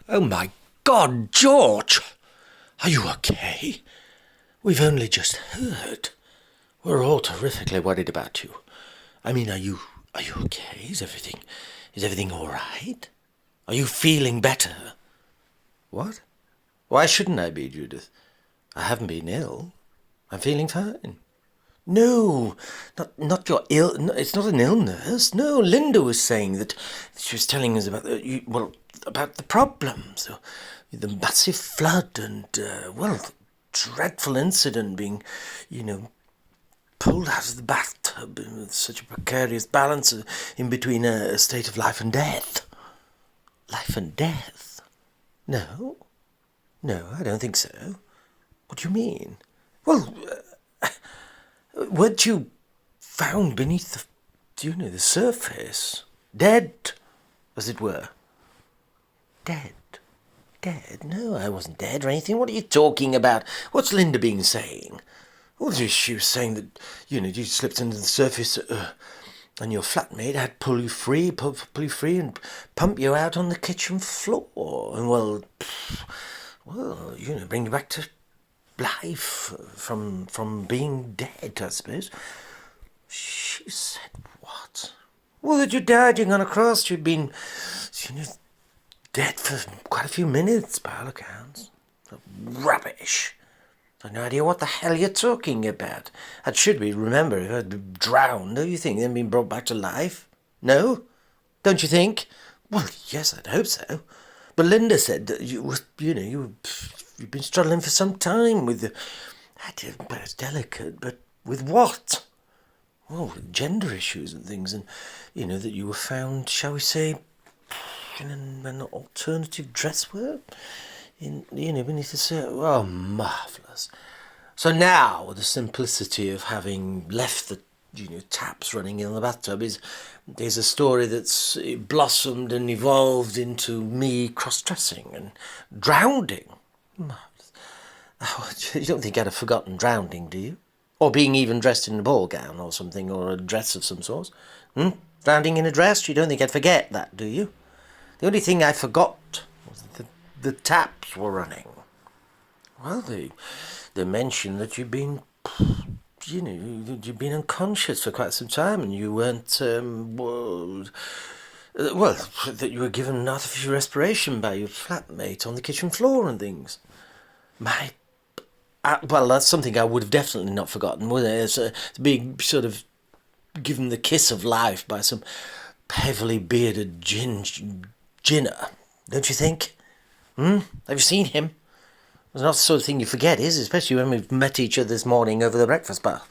Oh my God, George! Are you okay? We've only just heard. We're all terrifically worried about you. I mean, are you okay? Is everything all right? Are you feeling better? What? Why shouldn't I be, Judith? I haven't been ill. I'm feeling fine. No, not your ill. No, it's not an illness. No, Linda was saying that she was telling us about about the problems, the massive flood, and the dreadful incident being, pulled out of the bathtub with such a precarious balance in between a state of life and death. Life and death? No, no, I don't think so. What do you mean? Well, weren't you found beneath the surface? Dead, as it were. Dead? Dead? No, I wasn't dead or anything. What are you talking about? What's Linda been saying? Well, she was saying that, you slipped under the surface and your flatmate had pull you free and pump you out on the kitchen floor. And, bring you back to life from being dead, I suppose. She said what? Well, that you died, you'd gone across, you'd been, dead for quite a few minutes, by all accounts. Rubbish. I've no idea what the hell you're talking about. That should be, remember, if I'd drowned, don't you think, then been brought back to life? No? Don't you think? Well, yes, I'd hope so. But Linda said that you've been struggling for some time with it's delicate, but with what? Well, with gender issues and things, and, that you were found, shall we say, in an alternative dress wear? Beneath the surface. Oh, marvellous. So now, with the simplicity of having left the, taps running in the bathtub is a story that's blossomed and evolved into me cross-dressing and drowning. Marvellous. Oh, you don't think I'd have forgotten drowning, do you? Or being even dressed in a ball gown or something, or a dress of some sort? Drowning in a dress? You don't think I'd forget that, do you? The only thing I forgot was the taps were running. Well, they mentioned that you'd been unconscious for quite some time, and you weren't, that you were given artificial respiration by your flatmate on the kitchen floor and things. That's something I would have definitely not forgotten, would it? It's being sort of given the kiss of life by some heavily bearded ginner, don't you think? Have you seen him? It's not the sort of thing you forget, is it? Especially when we've met each other this morning over the breakfast bar.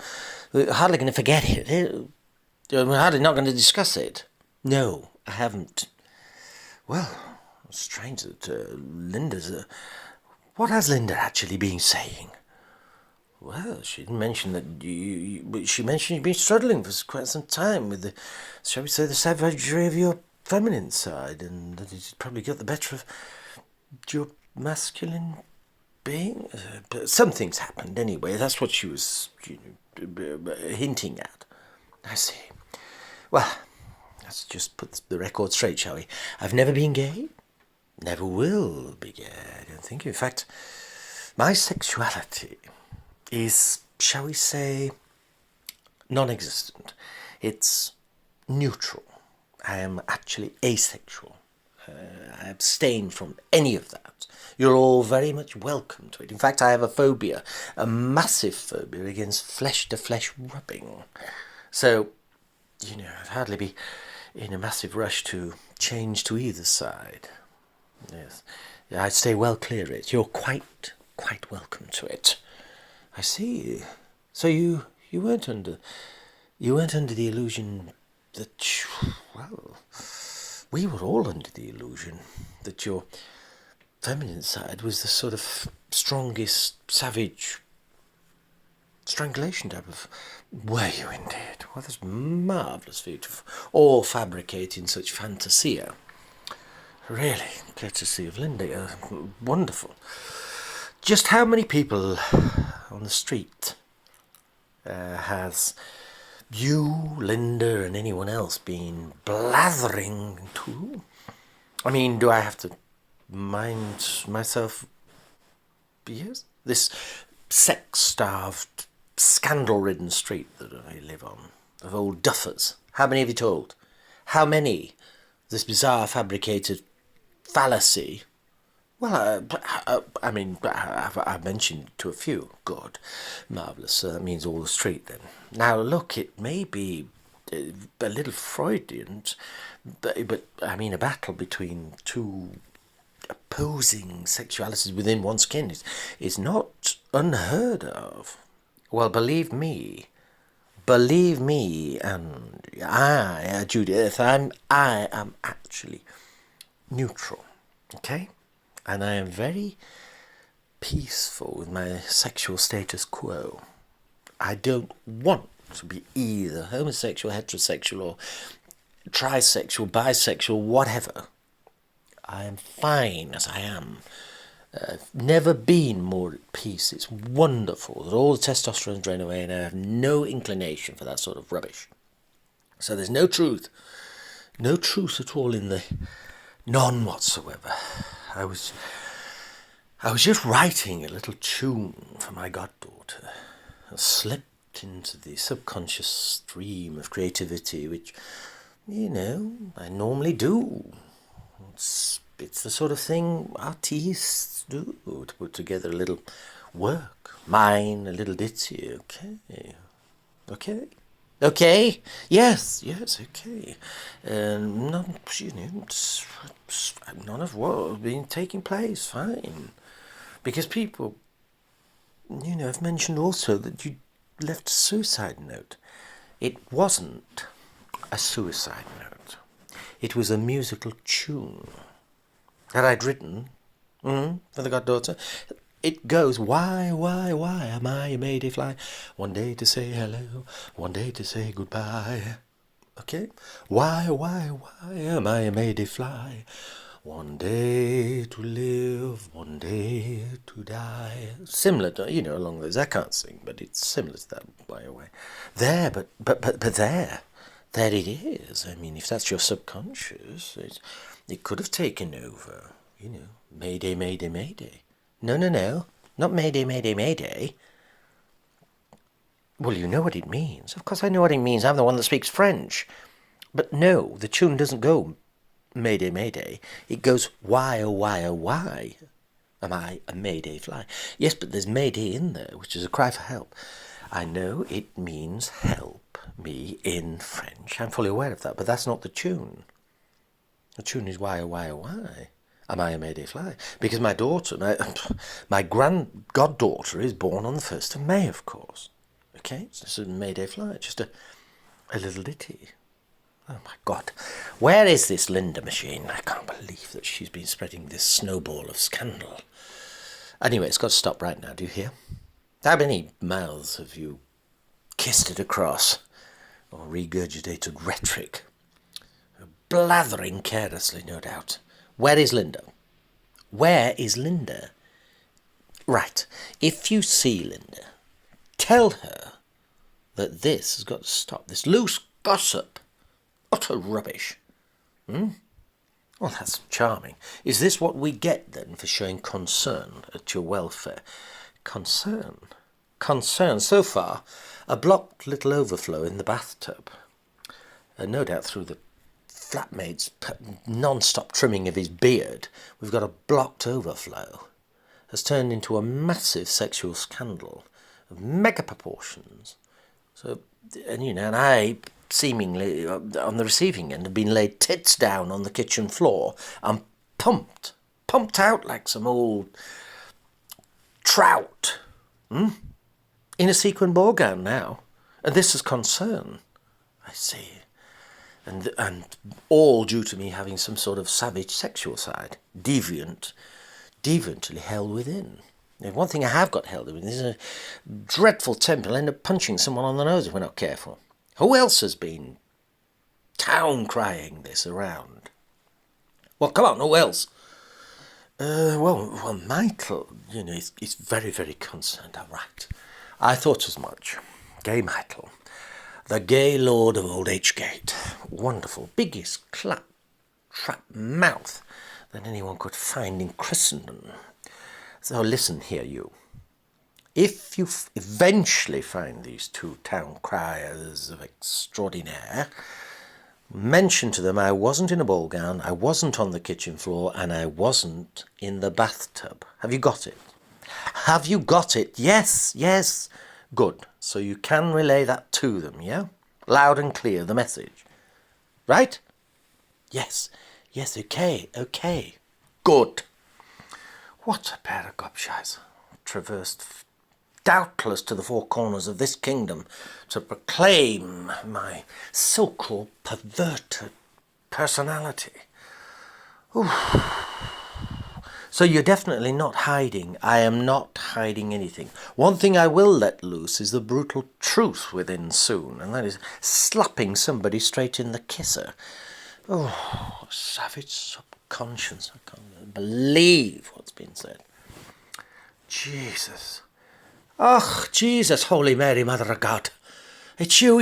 We're hardly going to forget it. We're hardly not going to discuss it. No, I haven't. Well, it's strange that Linda's... what has Linda actually been saying? Well, she didn't mention that she mentioned you've been struggling for quite some time with the, shall we say, the savagery of your feminine side, and that it's probably got the better of your masculine being. But something's happened anyway. That's what she was hinting at. I see. Well, let's just put the record straight, shall we? I've never been gay. Never will be gay, I don't think. In fact, my sexuality is, shall we say, non-existent. It's neutral. I am actually asexual. I abstain from any of that. You're all very much welcome to it. In fact, I have a phobia, a massive phobia against flesh-to-flesh rubbing. So, I'd hardly be in a massive rush to change to either side. Yes, I'd stay well clear of it. You're quite welcome to it. I see. So you weren't under the illusion that, we were all under the illusion that your feminine side was the sort of strongest, savage strangulation type of... Were you indeed? Well, that's marvellous for you to all fabricate in such fantasia. Really, courtesy of Linda, wonderful. Just how many people on the street has you, Linda, and anyone else been blathering to? I mean, do I have to mind myself, yes, this sex-starved, scandal-ridden street that I live on, of old duffers. How many have you told? How many? This bizarre fabricated fallacy. Well, I've mentioned to a few. Good. Marvellous. So that means all the street then. Now, look, it may be a little Freudian, but I mean, a battle between two opposing sexualities within one skin is not unheard of. Well, believe me, and Judith, I am actually neutral, okay? And I am very peaceful with my sexual status quo. I don't want to be either homosexual, heterosexual, or trisexual, bisexual, whatever. I am fine as I am. I've never been more at peace. It's wonderful that all the testosterone drain away and I have no inclination for that sort of rubbish. So there's no truth at all in the none whatsoever. I was just writing a little tune for my goddaughter. I slipped into the subconscious stream of creativity, which, I normally do. It's the sort of thing artists do, to put together a little work. Mine, a little ditty, okay? Okay? Yes, okay. None of what has been taking place, fine. Because people, have mentioned also that you left a suicide note. It wasn't a suicide note. It was a musical tune that I'd written for the goddaughter. It goes, why am I a Mayday fly? One day to say hello, one day to say goodbye. Okay? Why am I a Mayday fly? One day to live, one day to die. Similar to, along those, I can't sing, but it's similar to that, by the way. There, but there it is. I mean, if that's your subconscious, it could have taken over, Mayday, Mayday, Mayday. No, not Mayday, Mayday, Mayday. Well, you know what it means. Of course I know what it means. I'm the one that speaks French. But no, the tune doesn't go Mayday, Mayday. It goes, why, oh, why am I a Mayday fly? Yes, but there's Mayday in there, which is a cry for help. I know it means help me in French. I'm fully aware of that, but that's not the tune. The tune is why, oh, why am I a Mayday fly? Because my daughter, my goddaughter is born on the 1st of May, of course. Okay, so it's a Mayday fly, just a little ditty. Oh my God, where is this Linda machine? I can't believe that she's been spreading this snowball of scandal. Anyway, it's got to stop right now, do you hear? How many mouths have you kissed it across, or regurgitated rhetoric? Blathering carelessly, no doubt. Where is Linda? Where is Linda? Right, if you see Linda, tell her that this has got to stop. This loose gossip. Utter rubbish. Well, that's charming. Is this what we get, then, for showing concern at your welfare? Concern? So far, a blocked little overflow in the bathtub. No doubt through the flatmate's non-stop trimming of his beard, we've got a blocked overflow. Has turned into a massive sexual scandal of mega proportions. So, and I seemingly on the receiving end have been laid tits down on the kitchen floor and pumped out like some old trout, in a sequin ball gown now. And this is concern, I see. And all due to me having some sort of savage sexual side, deviantly held within. Now, one thing I have got held within is a dreadful temper. I'll end up punching someone on the nose if we're not careful. Who else has been town crying this around? Well, come on, who else? Well, Michael, is very, very concerned. All right. I thought as much. Gay Michael. The gay lord of Old H Gate. Wonderful. Biggest trap mouth than anyone could find in Christendom. So listen here, you. If you eventually find these two town criers of extraordinaire, mention to them I wasn't in a ball gown, I wasn't on the kitchen floor, and I wasn't in the bathtub. Have you got it? Have you got it? Yes, yes. Good. So you can relay that to them, yeah? Loud and clear, the message. Right? Yes. Yes, okay, okay. Good. What a pair of gobshies. Traversed doubtless to the four corners of this kingdom to proclaim my so-called perverted personality. Ooh. So you're definitely not hiding. I am not hiding anything. One thing I will let loose is the brutal truth within soon, and that is slapping somebody straight in the kisser. Oh, savage subconscious. I can't believe what's been said. Jesus. Oh, Jesus, Holy Mary, Mother of God. It's you,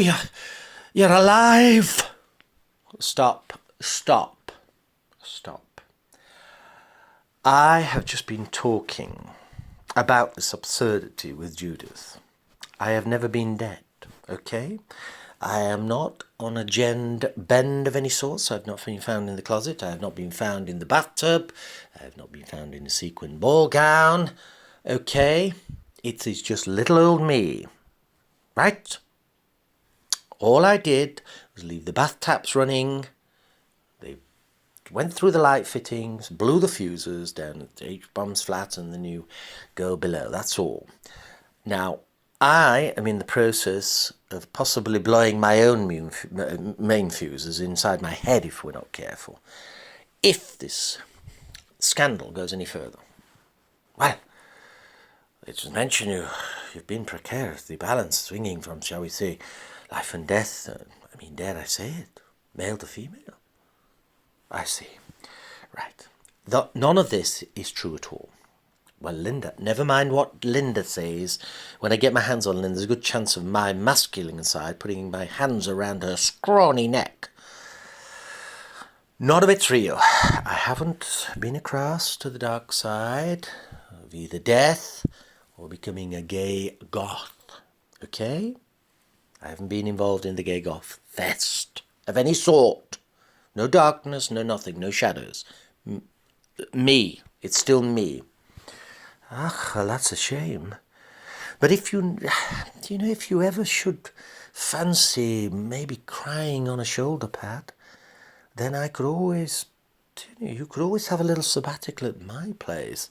you're alive. Stop, stop, stop. I have just been talking about this absurdity with Judith. I have never been dead, okay? I am not on a bend of any sort, so I have not been found in the closet, I have not been found in the bathtub, I have not been found in a sequin ball gown, okay? It is just little old me, right? All I did was leave the bath taps running. They went through the light fittings, blew the fuses down at H-bomb's flat and the new girl below. That's all. Now, I am in the process of possibly blowing my own main fuses inside my head if we're not careful. If this scandal goes any further. Well, it was mentioned you've been precarious, the balance swinging from, shall we say, life and death. Dare I say it, male to female? I see. Right. None of this is true at all. Well, Linda, never mind what Linda says. When I get my hands on Linda, there's a good chance of my masculine side putting my hands around her scrawny neck. None of it's real. I haven't been across to the dark side of either death or becoming a gay goth, okay? I haven't been involved in the gay goth fest of any sort. No darkness, no nothing, no shadows. Me. It's still me. Ah, well, that's a shame. But if if you ever should fancy maybe crying on a shoulder pad, then you could always have a little sabbatical at my place,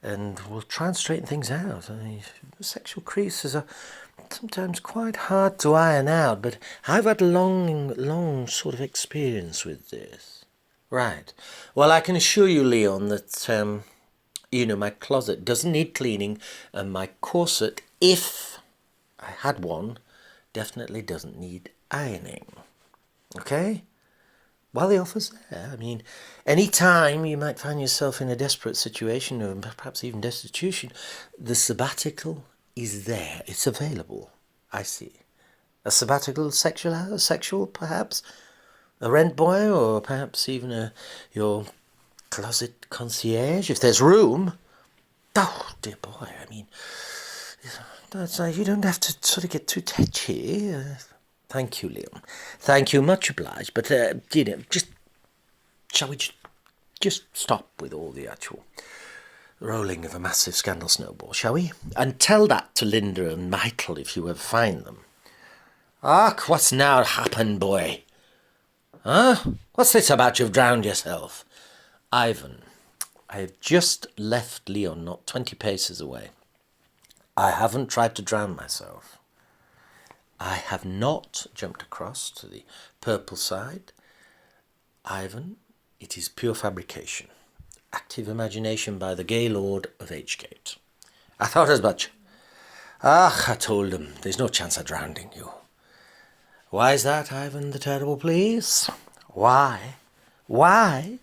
and we'll try and straighten things out. Sexual creases are sometimes quite hard to iron out, but I've had a long sort of experience with this. Right. Well, I can assure you, Leon, that my closet doesn't need cleaning, and my corset, if I had one, definitely doesn't need ironing. Okay? While the offer's there, any time you might find yourself in a desperate situation, or perhaps even destitution, the sabbatical is there. It's available. I see. A sabbatical sexual perhaps? A rent boy, or perhaps even your closet concierge, if there's room. Oh, dear boy, you don't have to sort of get too touchy. Thank you, Leon. Thank you, much obliged. But, shall we just stop with all the actual rolling of a massive scandal snowball, shall we? And tell that to Linda and Michael if you ever find them. Ach, what's now happened, boy? Huh? What's this about you've drowned yourself? Ivan, I have just left Leon not 20 paces away. I haven't tried to drown myself. I have not jumped across to the purple side. Ivan, it is pure fabrication. Active imagination by the gay lord of Hgate. I thought as much. Ah, I told him, there's no chance of drowning you. Why is that, Ivan the Terrible, please? Why? Why?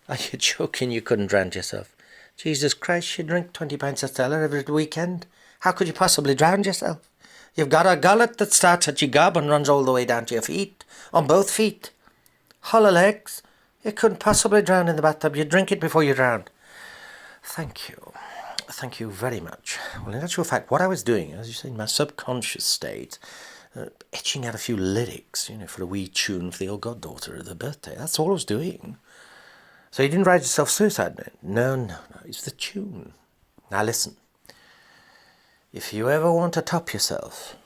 Are you joking you couldn't drown yourself? Jesus Christ, you drink 20 pints of Stella every weekend. How could you possibly drown yourself? You've got a gullet that starts at your gob and runs all the way down to your feet, on both feet. Hollow legs. You couldn't possibly drown in the bathtub. You drink it before you drown. Thank you. Thank you very much. Well, in actual fact, what I was doing, as you say, in my subconscious state, etching out a few lyrics, for a wee tune for the old goddaughter at her birthday. That's all I was doing. So you didn't write yourself suicide note? No. It's the tune. Now listen. If you ever want to top yourself,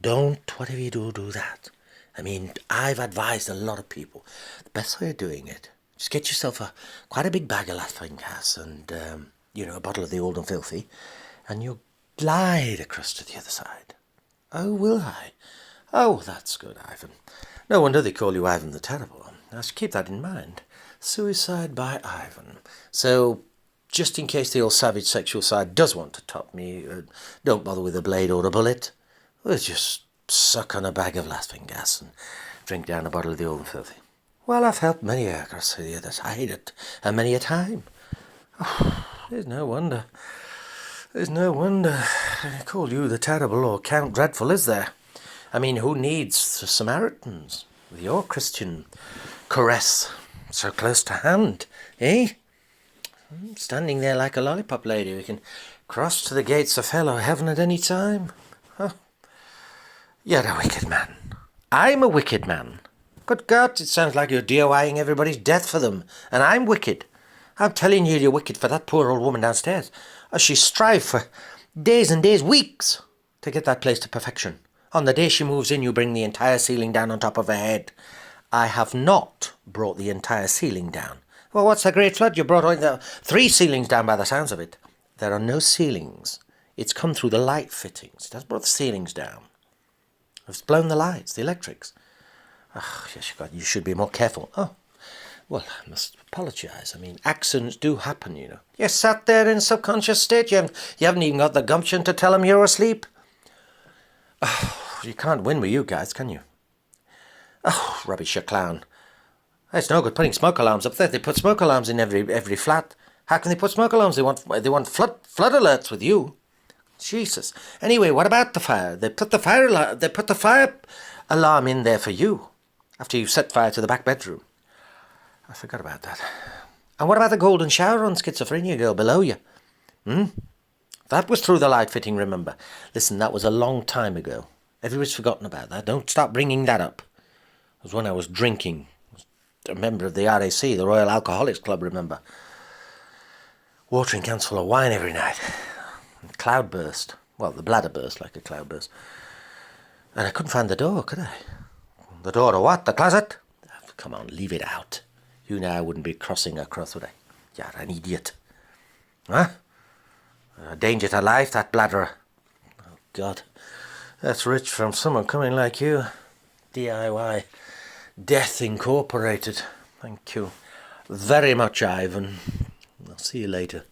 don't, whatever you do that. I mean, I've advised a lot of people. The best way of doing it, just get yourself quite a big bag of laughing gas and, a bottle of the old and filthy, and you'll glide across to the other side. Oh, will I? Oh, that's good, Ivan. No wonder they call you Ivan the Terrible. Now, keep that in mind. Suicide by Ivan. So, just in case the old savage sexual side does want to top me, don't bother with a blade or a bullet. We'll just suck on a bag of laughing gas and drink down a bottle of the old and filthy. Well, I've helped many across to the other side at many a time. Oh, there's no wonder. There's no wonder they call you the Terrible or Count Dreadful, is there? I mean, who needs the Samaritans with your Christian caress so close to hand, eh? Standing there like a lollipop lady, we can cross to the gates of hell or heaven at any time. Huh. You're a wicked man. I'm a wicked man. Good God, it sounds like you're DIYing everybody's death for them, and I'm wicked. I'm telling you you're wicked for that poor old woman downstairs. She strived for days and days, weeks, to get that place to perfection. On the day she moves in, you bring the entire ceiling down on top of her head. I have not brought the entire ceiling down. Well, what's the great flood? You brought 3 ceilings down by the sounds of it. There are no ceilings. It's come through the light fittings. It hasn't brought the ceilings down. It's blown the lights, the electrics. Oh, yes, you should be more careful. Oh, well, I must apologise. I mean, accidents do happen, You sat there in subconscious state. You haven't even got the gumption to tell them you're asleep. Oh, you can't win with you guys, can you? Oh, rubbish, you clown. It's no good putting smoke alarms up there. They put smoke alarms in every flat. How can they put smoke alarms? They want flood alerts with you. Jesus. Anyway, what about the fire? They put the fire alarm in there for you after you set fire to the back bedroom. I forgot about that. And what about the golden shower on Schizophrenia Girl below you? That was through the light fitting, remember. Listen, that was a long time ago. Everybody's forgotten about that. Don't start bringing that up. It was when I was drinking. I was a member of the RAC, the Royal Alcoholics Club, remember. Watering cans full of wine every night. And cloudburst. Well, the bladder burst like a cloudburst. And I couldn't find the door, could I? The door to what? The closet? Oh, come on, leave it out. You know I wouldn't be crossing across, would I? You're an idiot. Huh? A danger to life, that bladderer. Oh, God. That's rich from someone coming like you. DIY. Death Incorporated. Thank you very much, Ivan. I'll see you later.